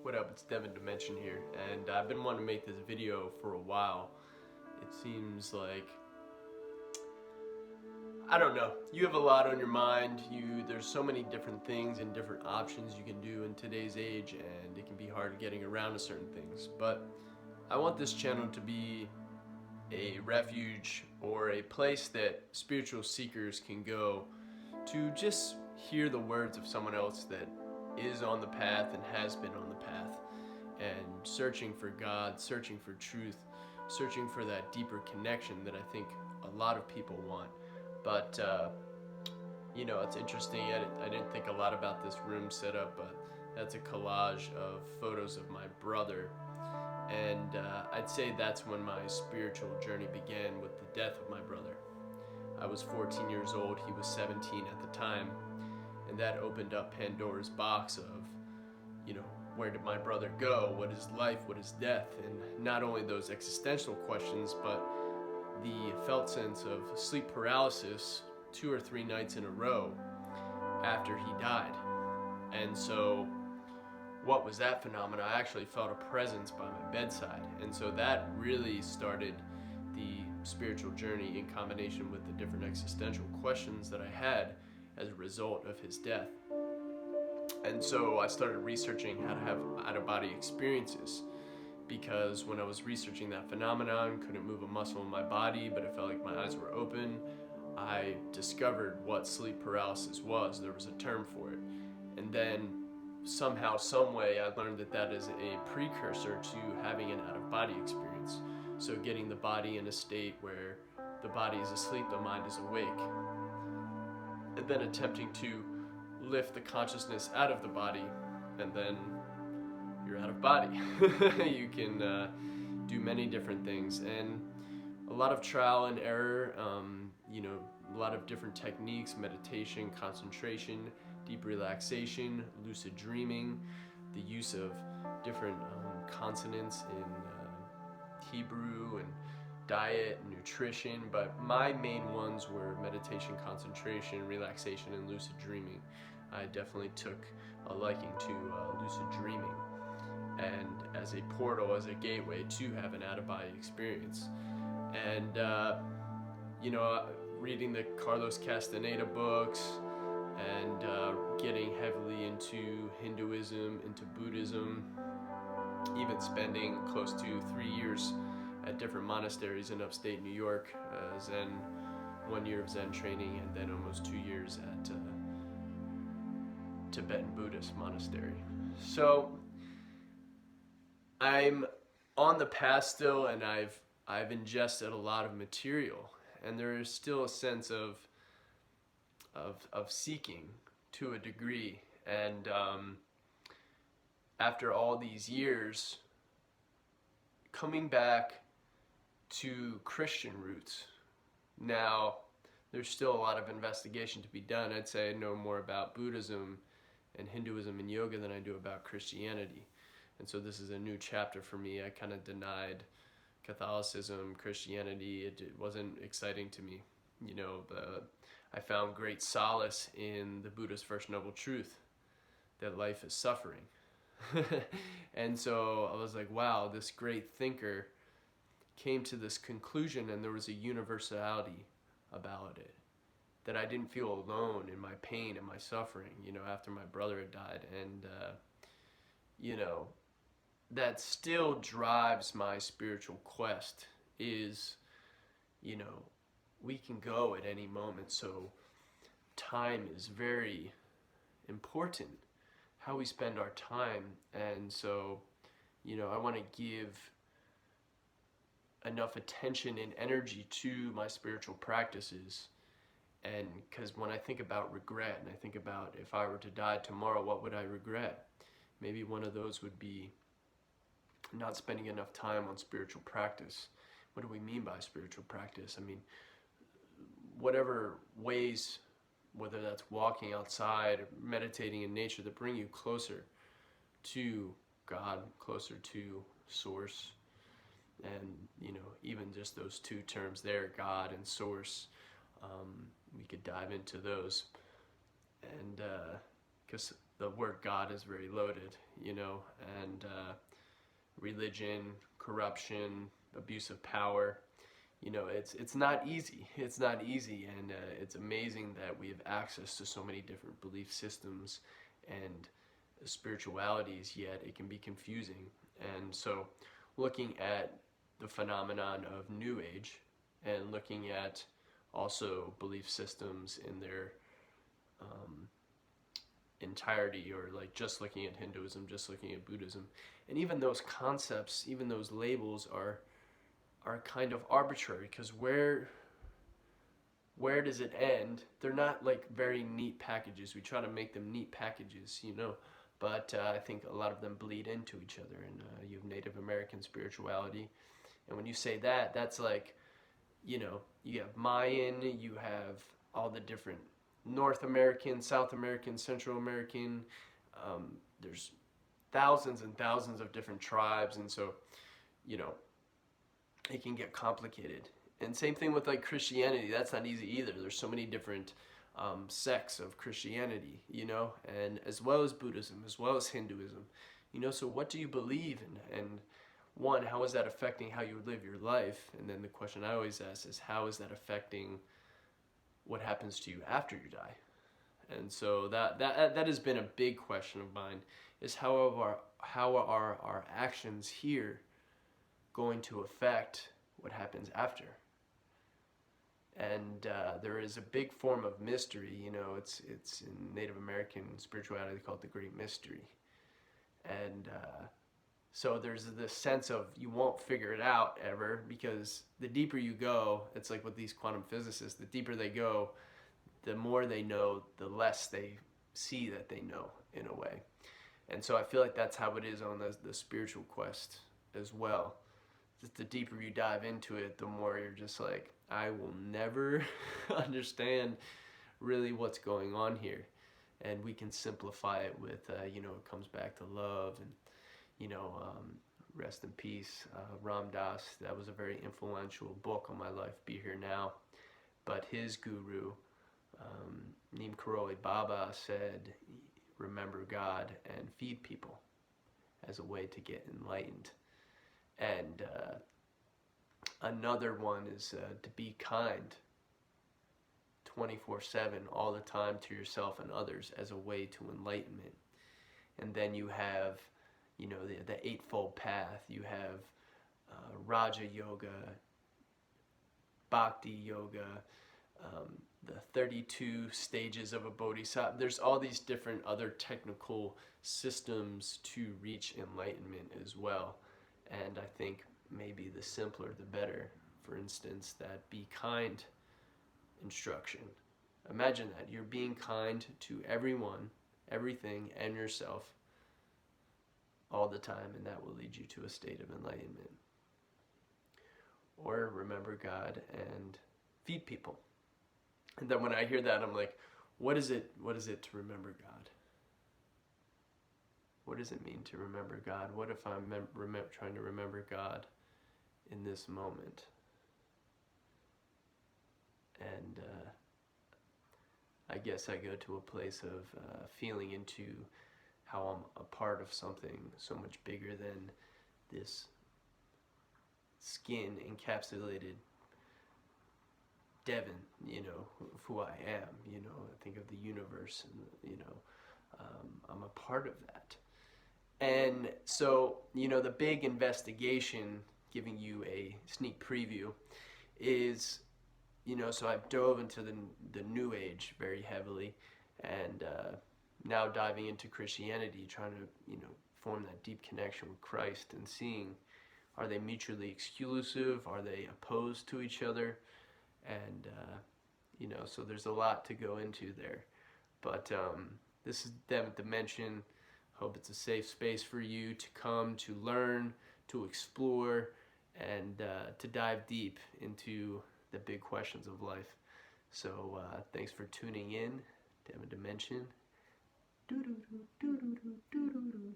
What up, it's Devin Dimension here, and I've been wanting to make this video for a while. It seems like, I don't know, you have a lot on your mind. There's so many different things and different options you can do in today's age, and it can be hard getting around to certain things. But I want this channel to be a refuge or a place that spiritual seekers can go to just hear the words of someone else that is on the path and has been on the path and searching for God, searching for truth, searching for that deeper connection that I think a lot of people want. But it's interesting. I didn't think a lot about this room setup, but that's a collage of photos of my brother. And I'd say that's when my spiritual journey began, with the death of my brother. I was 14 years old, he was 17 at the time, and that opened up Pandora's box of, where did my brother go? What is life? What is death? And not only those existential questions, but the felt sense of sleep paralysis 2 or 3 nights in a row after he died. And so what was that phenomenon? I actually felt a presence by my bedside. And so that really started the spiritual journey, in combination with the different existential questions that I had as a result of his death. And so I started researching how to have out-of-body experiences, because when I was researching that phenomenon, couldn't move a muscle in my body, but it felt like my eyes were open, I discovered what sleep paralysis was. There was a term for it. And then somehow, some way, I learned that that is a precursor to having an out-of-body experience. So getting the body in a state where the body is asleep, the mind is awake. And then attempting to lift the consciousness out of the body, and then you're out of body. You can do many different things, and a lot of trial and error, a lot of different techniques: meditation, concentration, deep relaxation, lucid dreaming, the use of different consonants in Hebrew, and diet, nutrition. But my main ones were meditation, concentration, relaxation, and lucid dreaming. I definitely took a liking to lucid dreaming, and as a portal, as a gateway to have an out-of-body experience. And reading the Carlos Castaneda books, and getting heavily into Hinduism, into Buddhism, even spending close to 3 years at different monasteries in upstate New York, 1 year of Zen training, and then almost 2 years at Tibetan Buddhist monastery. So I'm on the path still, and I've ingested a lot of material, and there is still a sense of seeking to a degree. And after all these years, coming back to Christian roots. Now, there's still a lot of investigation to be done. I'd say I know more about Buddhism and Hinduism and yoga than I do about Christianity. And so this is a new chapter for me. I kind of denied Catholicism, Christianity. It wasn't exciting to me. I found great solace in the Buddha's First Noble Truth, that life is suffering. And so I was like, wow, this great thinker came to this conclusion, and there was a universality about it, that I didn't feel alone in my pain and my suffering, after my brother had died. And, that still drives my spiritual quest is, we can go at any moment. So time is very important, how we spend our time. And so, I want to give enough attention and energy to my spiritual practices. And because when I think about regret, and I think about if I were to die tomorrow, what would I regret? Maybe one of those would be not spending enough time on spiritual practice. What do we mean by spiritual practice? I mean, whatever ways, whether that's walking outside, meditating in nature, that bring you closer to God, closer to Source. And, even just those two terms there, God and Source, we could dive into those. And because the word God is very loaded, you know, and religion, corruption, abuse of power. You know, it's not easy. It's not easy, and it's amazing that we have access to so many different belief systems and spiritualities, yet it can be confusing. And so, looking at the phenomenon of New Age and looking at also belief systems in their entirety, or like just looking at Hinduism, just looking at Buddhism, and even those concepts, even those labels are kind of arbitrary, because where does it end? They're not like very neat packages. We try to make them neat packages, you know, but I think a lot of them bleed into each other. And you have Native American spirituality, and when you say that, that's like, you know, you have Mayan, you have all the different North American, South American, Central American. There's thousands and thousands of different tribes, and so, you know, it can get complicated. And same thing with like Christianity. That's not easy either. There's so many different sects of Christianity, you know, and as well as Buddhism, as well as Hinduism, you know. So what do you believe in? And one, how is that affecting how you live your life? And then the question I always ask is, how is that affecting what happens to you after you die? And so that has been a big question of mine, is how are our actions here going to affect what happens after? And there is a big form of mystery, you know. It's in Native American spirituality called the Great Mystery, and so there's this sense of you won't figure it out ever, because the deeper you go, it's like with these quantum physicists, the deeper they go, the more they know, the less they see that they know, in a way. And so I feel like that's how it is on the spiritual quest as well. Just the deeper you dive into it, the more you're just like, I will never understand really what's going on here. And we can simplify it with, you know, it comes back to love. And, you know, rest in peace, Ram Dass. That was a very influential book on my life, Be Here Now. But his guru, Neem Karoli Baba, said, remember God and feed people as a way to get enlightened. And another one is to be kind 24/7 all the time to yourself and others as a way to enlightenment. And then you have, you know, the Eightfold Path. You have Raja Yoga, Bhakti Yoga, the 32 stages of a Bodhisattva. There's all these different other technical systems to reach enlightenment as well. And I think maybe the simpler the better. For instance, that be kind instruction. Imagine that you're being kind to everyone, everything, and yourself all the time, and that will lead you to a state of enlightenment. Or remember God and feed people. And then when I hear that, I'm like, what is it to remember God? What does it mean to remember God? What if I'm trying to remember God in this moment? And I guess I go to a place of feeling into how I'm a part of something so much bigger than this skin encapsulated Devin, you know, of who I am. You know, I think of the universe, and, you know, I'm a part of that. And so, you know, the big investigation, giving you a sneak preview, is, you know, so I've dove into the New Age very heavily, and now diving into Christianity, trying to, you know, form that deep connection with Christ and seeing, are they mutually exclusive? Are they opposed to each other? And, you know, so there's a lot to go into there. But this is Devin Dimension. Hope it's a safe space for you to come, to learn, to explore, and to dive deep into the big questions of life. So thanks for tuning in. Devin Dimension. Doo-doo-doo, doo-doo-doo, doo-doo-doo.